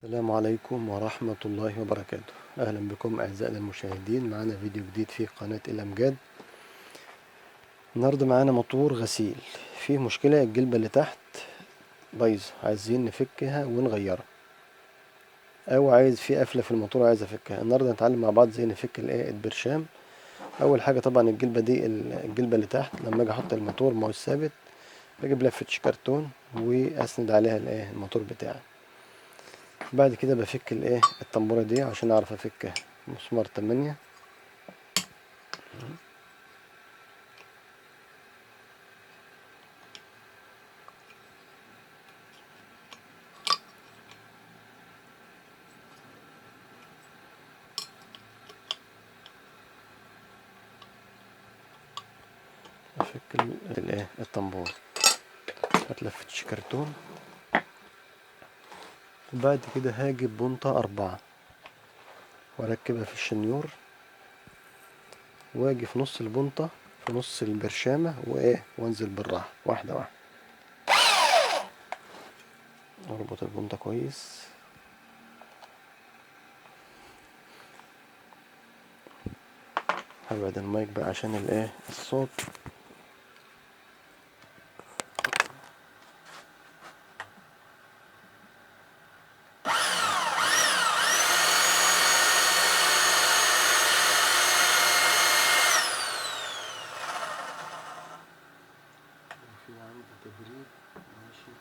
السلام عليكم ورحمة الله وبركاته. أهلا بكم أعزائنا المشاهدين، معنا فيديو جديد في قناة الأمجاد. النهاردة معانا موتور غسيل فيه مشكلة، الجلبة اللي تحت بايظة، عايزين نفكها ونغيرها، أو عايز في قفلة في الموتور عايز أفكها. النهاردة نتعلم مع بعض ازاي نفك البرشام. أول حاجة طبعا الجلبة دي، الجلبة اللي تحت لما أجي أحط الموتور ما هو ثابت، بجيب لفة شكرتون وأسند عليها الموتور بتاعي. بعد كده بفك الطنبورة دي عشان أعرف أفكها. مسمار 8. أفك الطنبور، هتلفت شكرتون. وبعد كده هجيب بنطة 4 وأركبها في الشنيور، وأجي في نص البنطة في نص البرشامة وأنزل بالراحة واحدة واحدة، أربط البنطة كويس. هبعد المايك بقى عشان الصوت. في عندي تبريد ماشي.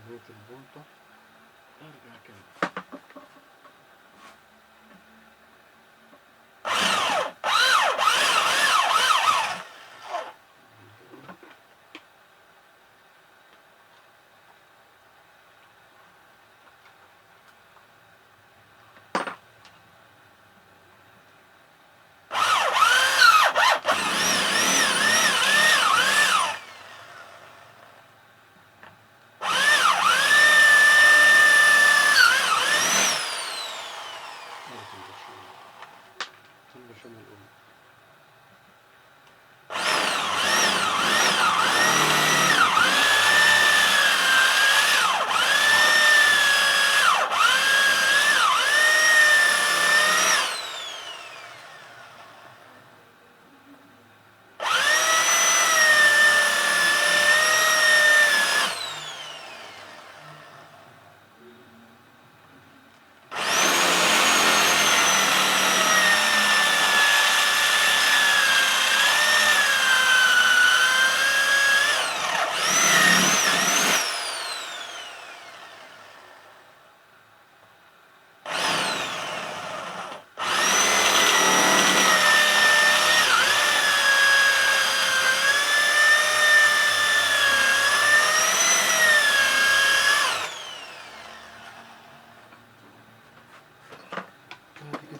صوت البنطة ارجع كده. البرشامة الأولى.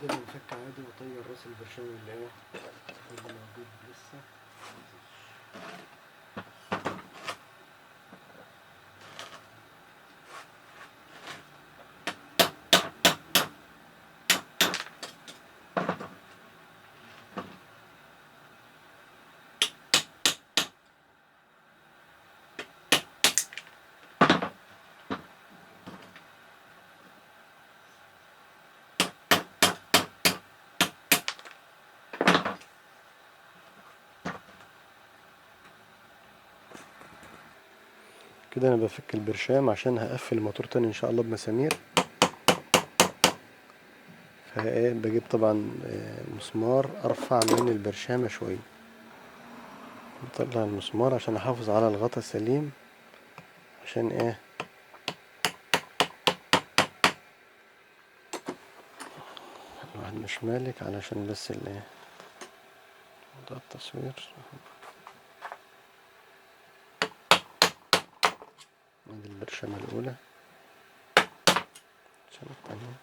كده بنفك عادي واطير راس البرشام اللي ايه اللي موجود لسه. كده انا بفك البرشام عشان هقفل الموتور تاني ان شاء الله بمسامير. فايه بجيب طبعا مسمار ارفع من البرشامة شوية، بطلع المسمار عشان احافظ على الغطا سليم، عشان ايه الواحد مش مالك، علشان بس الايه موضوع التصوير. ادي البرشامة الاولى، البرشامة التانية.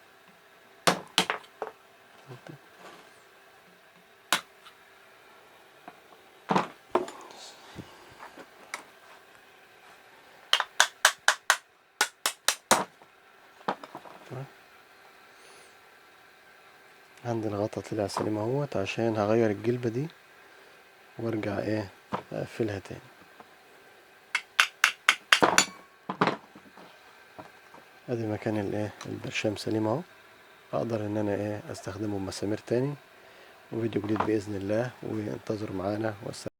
عندي الغطا طلع سليم اهوت، عشان هغير الجلبة دي وارجع ايه اقفلها تاني. ادي مكان الايه البرشام سليم اهو، اقدر ان انا ايه استخدمه بمسامير تاني. وفيديو جديد باذن الله، وانتظروا معانا. والسلام.